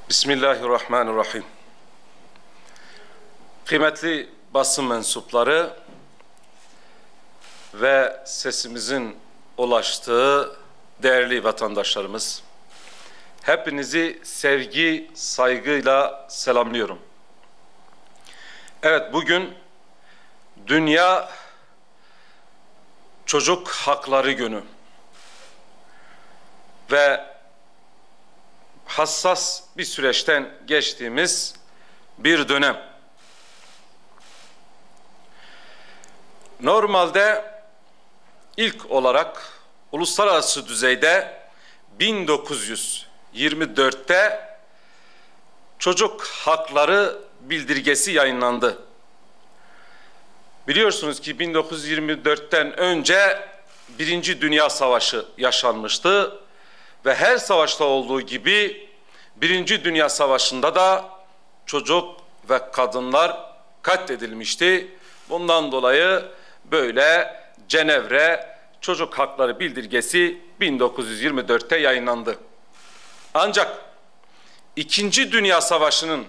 Bismillahirrahmanirrahim. Kıymetli basın mensupları ve sesimizin ulaştığı değerli vatandaşlarımız, hepinizi sevgi, saygıyla selamlıyorum. Evet, bugün Dünya Çocuk Hakları Günü ve hassas bir süreçten geçtiğimiz bir dönem. Normalde ilk olarak uluslararası düzeyde 1924'te Çocuk Hakları Bildirgesi yayınlandı. Biliyorsunuz ki 1924'ten önce Birinci Dünya Savaşı yaşanmıştı ve her savaşta olduğu gibi Birinci Dünya Savaşı'nda da çocuk ve kadınlar katledilmişti. Bundan dolayı böyle Cenevre Çocuk Hakları Bildirgesi 1924'te yayınlandı. Ancak İkinci Dünya Savaşı'nın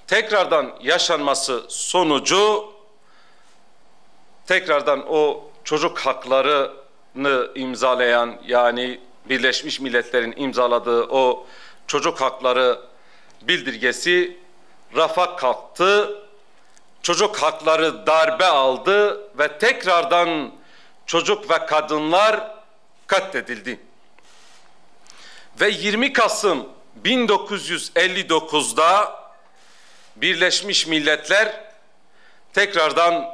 tekrardan yaşanması sonucu tekrardan o çocuk haklarını imzalayan, yani Birleşmiş Milletler'in imzaladığı o çocuk hakları bildirgesi rafa kalktı. Çocuk hakları darbe aldı ve tekrardan çocuk ve kadınlar katledildi. Ve 20 Kasım 1959'da Birleşmiş Milletler tekrardan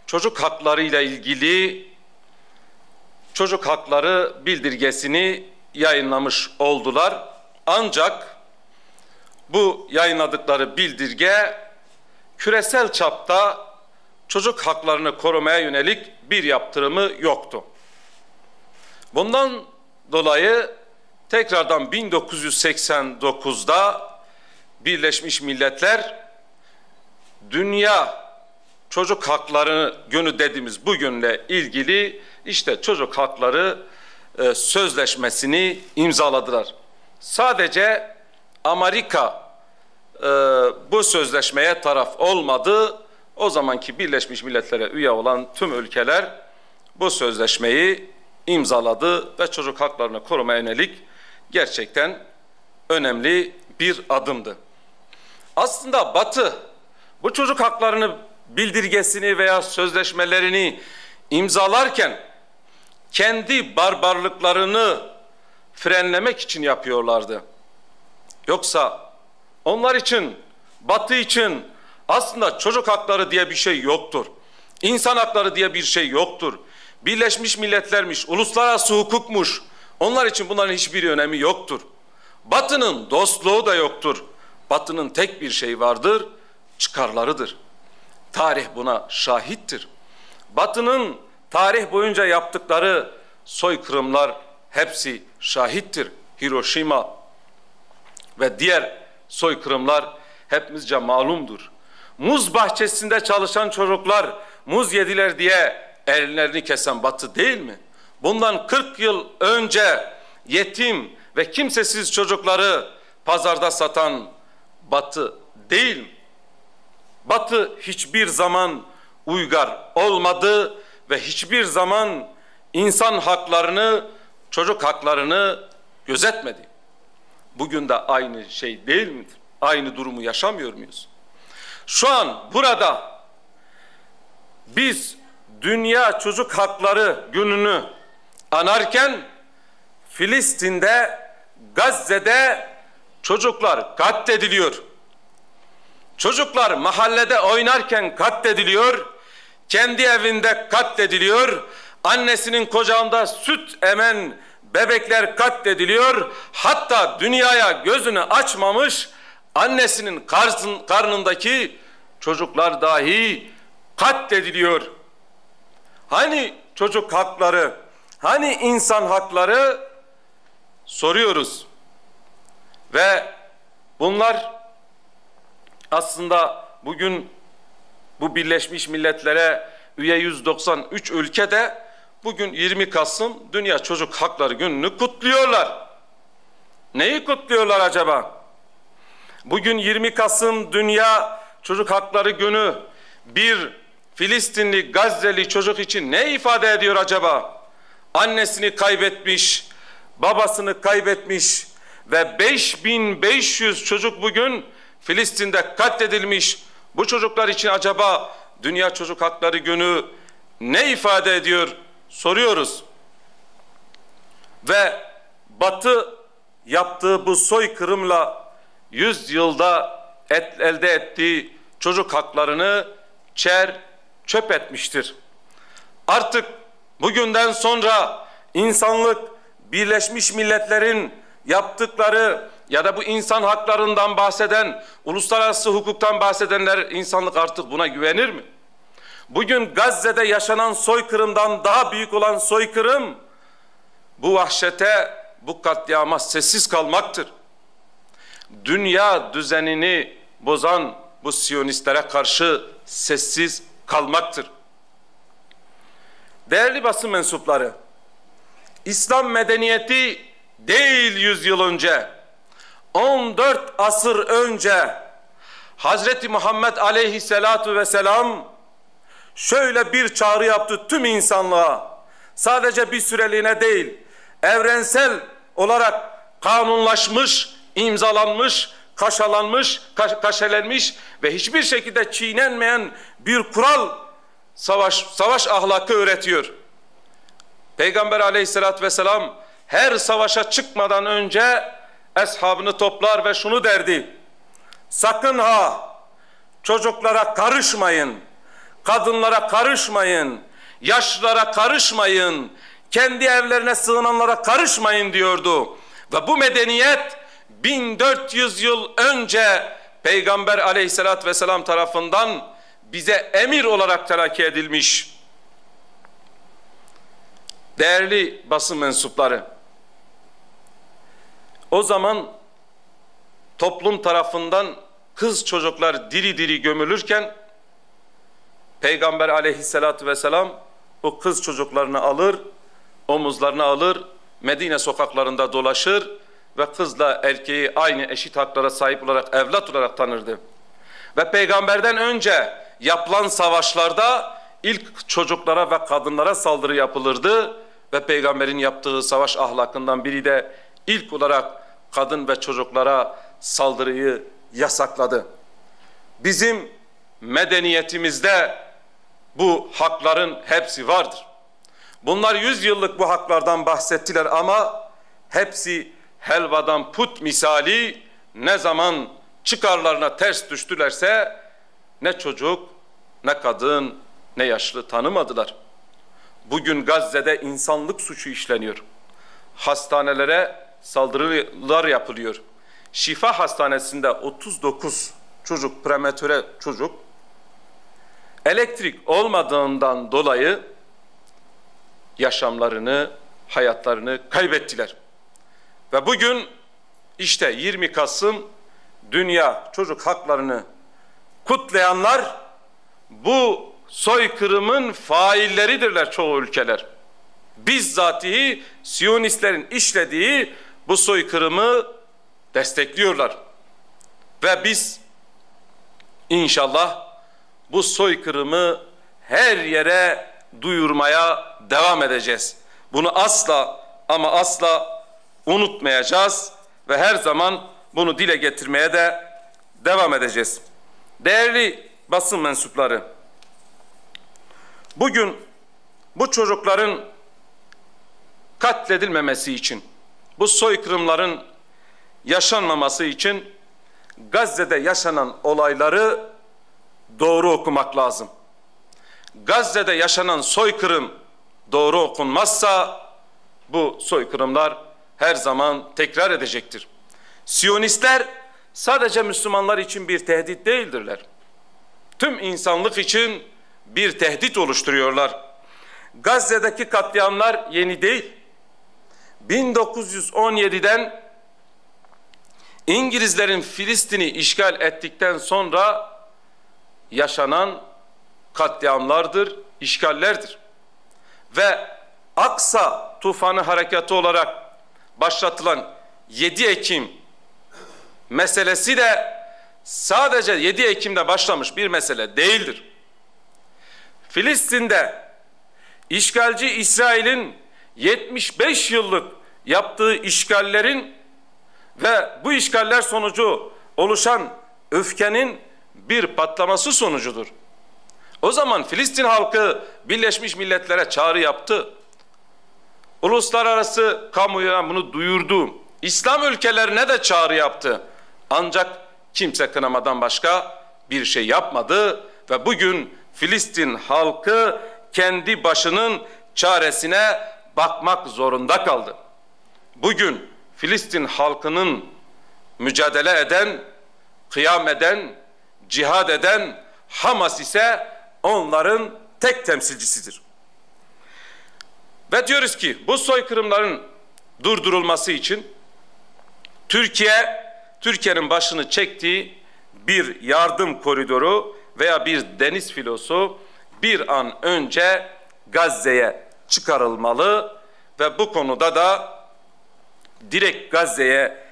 çocuk hakları ile ilgili çocuk hakları bildirgesini yayınlamış oldular. Ancak bu yayınladıkları bildirge küresel çapta çocuk haklarını korumaya yönelik bir yaptırımı yoktu. Bundan dolayı tekrardan 1989'da Birleşmiş Milletler Dünya Çocuk Hakları Günü dediğimiz bu günle ilgili işte çocuk hakları sözleşmesini imzaladılar. Sadece Amerika bu sözleşmeye taraf olmadı. O zamanki Birleşmiş Milletler'e üye olan tüm ülkeler bu sözleşmeyi imzaladı ve çocuk haklarını korumaya yönelik gerçekten önemli bir adımdı. Aslında Batı bu çocuk haklarını bildirgesini veya sözleşmelerini imzalarken kendi barbarlıklarını frenlemek için yapıyorlardı. Yoksa onlar için, Batı için aslında çocuk hakları diye bir şey yoktur. İnsan hakları diye bir şey yoktur. Birleşmiş Milletler'miş, uluslararası hukukmuş. Onlar için bunların hiçbir önemi yoktur. Batı'nın dostluğu da yoktur. Batı'nın tek bir şey vardır, çıkarlarıdır. Tarih buna şahittir. Batı'nın tarih boyunca yaptıkları soykırımlar hepsi şahittir. Hiroşima ve diğer soykırımlar hepimizce malumdur. Muz bahçesinde çalışan çocuklar muz yediler diye ellerini kesen Batı değil mi? Bundan 40 yıl önce yetim ve kimsesiz çocukları pazarda satan Batı değil mi? Batı hiçbir zaman uygar olmadı ve hiçbir zaman insan haklarını, çocuk haklarını gözetmedi. Bugün de aynı şey değil midir? Aynı durumu yaşamıyor muyuz? Şu an burada biz Dünya Çocuk Hakları Günü'nü anarken Filistin'de, Gazze'de çocuklar katlediliyor. Çocuklar mahallede oynarken katlediliyor, kendi evinde katlediliyor, annesinin kucağında süt emen bebekler katlediliyor, hatta dünyaya gözünü açmamış annesinin karnındaki çocuklar dahi katlediliyor. Hani çocuk hakları, hani insan hakları soruyoruz ve bunlar aslında bugün bu Birleşmiş Milletler'e üye 193 ülkede bugün 20 Kasım Dünya Çocuk Hakları Günü'nü kutluyorlar. Neyi kutluyorlar acaba? Bugün 20 Kasım Dünya Çocuk Hakları Günü bir Filistinli, Gazze'li çocuk için ne ifade ediyor acaba? Annesini kaybetmiş, babasını kaybetmiş ve 5500 çocuk bugün Filistin'de katledilmiş. Bu çocuklar için acaba Dünya Çocuk Hakları Günü ne ifade ediyor soruyoruz. Ve Batı yaptığı bu soykırımla 100 yılda elde ettiği çocuk haklarını çöp etmiştir. Artık bugünden sonra insanlık Birleşmiş Milletler'in yaptıkları ya da bu insan haklarından bahseden, uluslararası hukuktan bahsedenler, insanlık artık buna güvenir mi? Bugün Gazze'de yaşanan soykırımdan daha büyük olan soykırım, bu vahşete, bu katliama sessiz kalmaktır. Dünya düzenini bozan bu Siyonistlere karşı sessiz kalmaktır. Değerli basın mensupları, İslam medeniyeti değil 100 yıl önce, 14 asır önce Hazreti Muhammed aleyhisselatu vesselam şöyle bir çağrı yaptı tüm insanlığa. Sadece bir süreliğine değil, evrensel olarak kanunlaşmış, imzalanmış, kaşelenmiş ve hiçbir şekilde çiğnenmeyen bir kural, savaş ahlakı öğretiyor. Peygamber aleyhissalatü vesselam her savaşa çıkmadan önce eshabını toplar ve şunu derdi: sakın ha çocuklara karışmayın, kadınlara karışmayın, yaşlılara karışmayın, kendi evlerine sığınanlara karışmayın diyordu. Ve bu medeniyet 1400 yıl önce Peygamber aleyhissalatü vesselam tarafından bize emir olarak telakki edilmiş. Değerli basın mensupları, o zaman toplum tarafından kız çocuklar diri diri gömülürken Peygamber aleyhissalatü vesselam o kız çocuklarını alır, omuzlarına alır, Medine sokaklarında dolaşır ve kızla erkeği aynı eşit haklara sahip olarak, evlat olarak tanırdı. Ve peygamberden önce yapılan savaşlarda ilk çocuklara ve kadınlara saldırı yapılırdı ve peygamberin yaptığı savaş ahlakından biri de ilk olarak kadın ve çocuklara saldırıyı yasakladı. Bizim medeniyetimizde bu hakların hepsi vardır. Bunlar 100 yıllık bu haklardan bahsettiler ama hepsi helvadan put misali, ne zaman çıkarlarına ters düştülerse ne çocuk, ne kadın, ne yaşlı tanımadılar. Bugün Gazze'de insanlık suçu işleniyor. Hastanelere saldırılar yapılıyor. Şifa Hastanesi'nde 39 çocuk, prematüre çocuk, elektrik olmadığından dolayı yaşamlarını, hayatlarını kaybettiler. Ve bugün işte 20 Kasım Dünya Çocuk Haklarını kutlayanlar bu soykırımın failleridirler çoğu ülkeler. Bizzatihi Siyonistlerin işlediği bu soykırımı destekliyorlar. Ve biz inşallah bu soykırımı her yere duyurmaya devam edeceğiz. Bunu asla ama asla unutmayacağız ve her zaman bunu dile getirmeye de devam edeceğiz. Değerli basın mensupları, bugün bu çocukların katledilmemesi için, bu soykırımların yaşanmaması için Gazze'de yaşanan olayları doğru okumak lazım. Gazze'de yaşanan soykırım doğru okunmazsa bu soykırımlar her zaman tekrar edecektir. Siyonistler sadece Müslümanlar için bir tehdit değildirler. Tüm insanlık için bir tehdit oluşturuyorlar. Gazze'deki katliamlar yeni değil. 1917'den İngilizlerin Filistin'i işgal ettikten sonra yaşanan katliamlardır, işgallerdir. Ve Aksa tufanı harekatı olarak başlatılan 7 Ekim meselesi de sadece 7 Ekim'de başlamış bir mesele değildir. Filistin'de işgalci İsrail'in 75 yıllık yaptığı işgallerin ve bu işgaller sonucu oluşan öfkenin bir patlaması sonucudur. O zaman Filistin halkı Birleşmiş Milletler'e çağrı yaptı. Uluslararası kamuoyuna bunu duyurdu. İslam ülkelerine de çağrı yaptı. Ancak kimse kınamadan başka bir şey yapmadı ve bugün Filistin halkı kendi başının çaresine bakmak zorunda kaldı. Bugün Filistin halkının mücadele eden, kıyam eden, cihad eden Hamas ise onların tek temsilcisidir. Ve diyoruz ki bu soykırımların durdurulması için Türkiye'nin başını çektiği bir yardım koridoru veya bir deniz filosu bir an önce Gazze'ye çıkarılmalı ve bu konuda da direkt Gazze'ye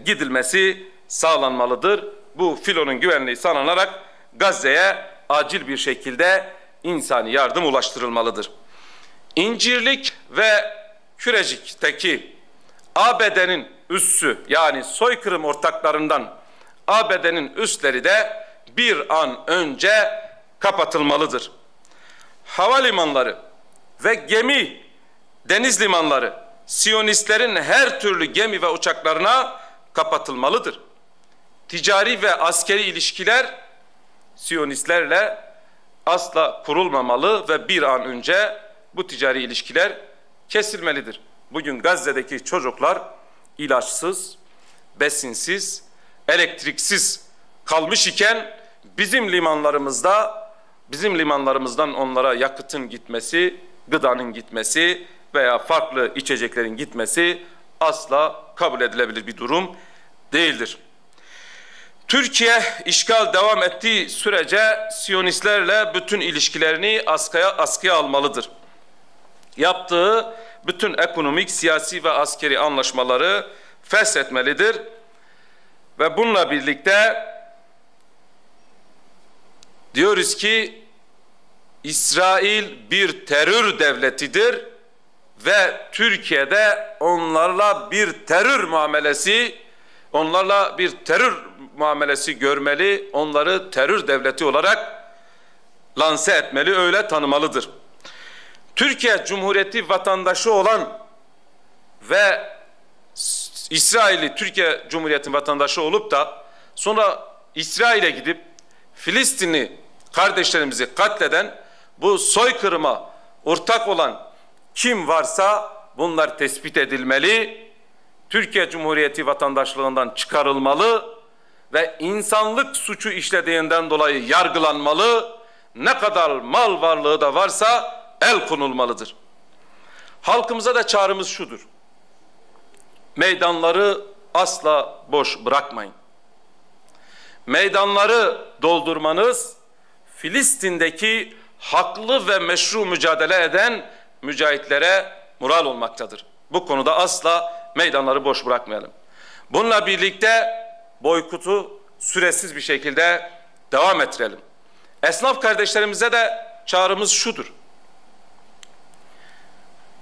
gidilmesi sağlanmalıdır. Bu filonun güvenliği sağlanarak Gazze'ye acil bir şekilde insani yardım ulaştırılmalıdır. İncirlik ve Kürecik'teki ABD'nin üssü yani soykırım ortaklarından ABD'nin üsleri de bir an önce kapatılmalıdır. Havalimanları ve deniz limanları Siyonistlerin her türlü gemi ve uçaklarına kapatılmalıdır. Ticari ve askeri ilişkiler Siyonistlerle asla kurulmamalı ve bir an önce bu ticari ilişkiler kesilmelidir. Bugün Gazze'deki çocuklar ilaçsız, besinsiz, elektriksiz kalmış iken bizim limanlarımızdan onlara yakıtın gitmesi, gıdanın gitmesi veya farklı içeceklerin gitmesi asla kabul edilebilir bir durum değildir. Türkiye işgal devam ettiği sürece Siyonistlerle bütün ilişkilerini askıya almalıdır. Yaptığı bütün ekonomik, siyasi ve askeri anlaşmaları feshetmelidir. Ve bununla birlikte diyoruz ki İsrail bir terör devletidir ve Türkiye'de onlarla bir terör muamelesi görmeli, onları terör devleti olarak lanse etmeli, öyle tanımalıdır. Türkiye Cumhuriyeti vatandaşı olan ve İsrail'i Türkiye Cumhuriyeti vatandaşı olup da sonra İsrail'e gidip Filistinli kardeşlerimizi katleden, bu soykırıma ortak olan kim varsa bunlar tespit edilmeli, Türkiye Cumhuriyeti vatandaşlığından çıkarılmalı ve insanlık suçu işlediğinden dolayı yargılanmalı, ne kadar mal varlığı da varsa el konulmalıdır. Halkımıza da çağrımız şudur: meydanları asla boş bırakmayın. Meydanları doldurmanız Filistin'deki haklı ve meşru mücadele eden mücahitlere moral olmaktadır. Bu konuda asla meydanları boş bırakmayalım. Bununla birlikte boykotu süresiz bir şekilde devam ettirelim. Esnaf kardeşlerimize de çağrımız şudur: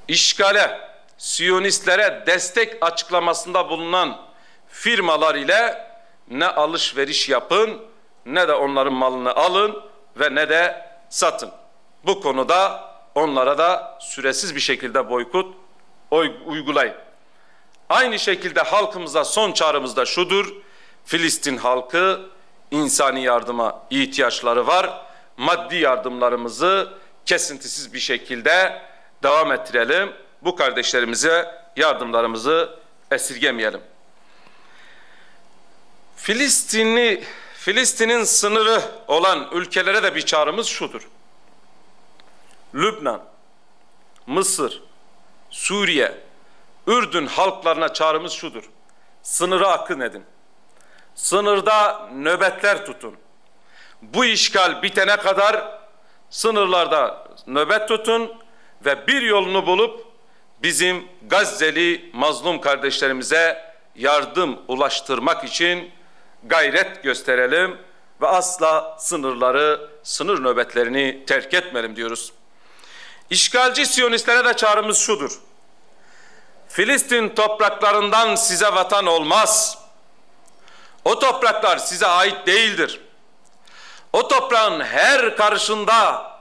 İşgale, Siyonistlere destek açıklamasında bulunan firmalar ile ne alışveriş yapın, ne de onların malını alın ve ne de satın. Bu konuda onlara da süresiz bir şekilde boykot uygulayın. Aynı şekilde halkımıza son çağrımız da şudur: Filistin halkı insani yardıma ihtiyaçları var. Maddi yardımlarımızı kesintisiz bir şekilde devam ettirelim. Bu kardeşlerimize yardımlarımızı esirgemeyelim. Filistin'in sınırı olan ülkelere de bir çağrımız şudur: Lübnan, Mısır, Suriye, Ürdün halklarına çağrımız şudur: sınıra akın edin. Sınırda nöbetler tutun. Bu işgal bitene kadar sınırlarda nöbet tutun ve bir yolunu bulup bizim Gazze'li mazlum kardeşlerimize yardım ulaştırmak için gayret gösterelim ve asla sınır nöbetlerini terk etmeyelim diyoruz. İşgalci Siyonistlere de çağrımız şudur: Filistin topraklarından size vatan olmaz. O topraklar size ait değildir. O toprağın her karışında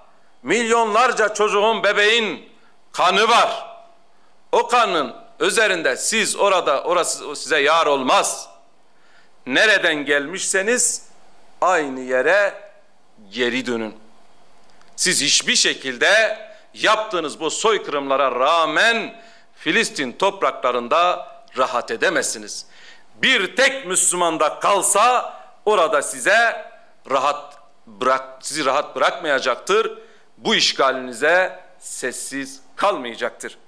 milyonlarca çocuğun, bebeğin kanı var. O kanın üzerinde orası size yar olmaz. Nereden gelmişseniz aynı yere geri dönün. Siz hiçbir şekilde yaptığınız bu soykırımlara rağmen Filistin topraklarında rahat edemezsiniz. Bir tek Müslüman da kalsa orada sizi rahat bırakmayacaktır. Bu işgalinize sessiz kalmayacaktır.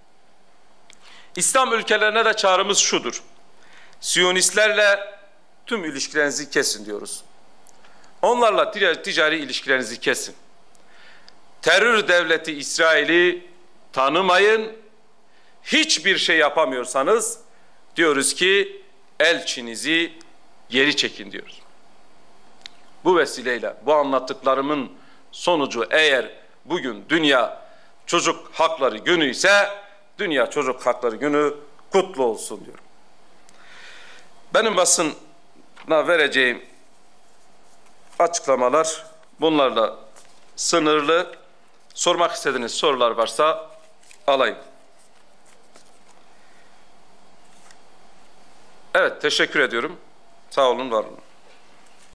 İslam ülkelerine de çağrımız şudur: Siyonistlerle tüm ilişkilerinizi kesin diyoruz. Onlarla ticari ilişkilerinizi kesin. Terör devleti İsrail'i tanımayın. Hiçbir şey yapamıyorsanız diyoruz ki elçinizi geri çekin diyoruz. Bu vesileyle bu anlattıklarımın sonucu eğer bugün Dünya Çocuk Hakları Günü ise Dünya Çocuk Hakları Günü kutlu olsun diyorum. Benim basına vereceğim açıklamalar bunlarla sınırlı. Sormak istediğiniz sorular varsa alayım. Evet, teşekkür ediyorum. Sağ olun, var olun.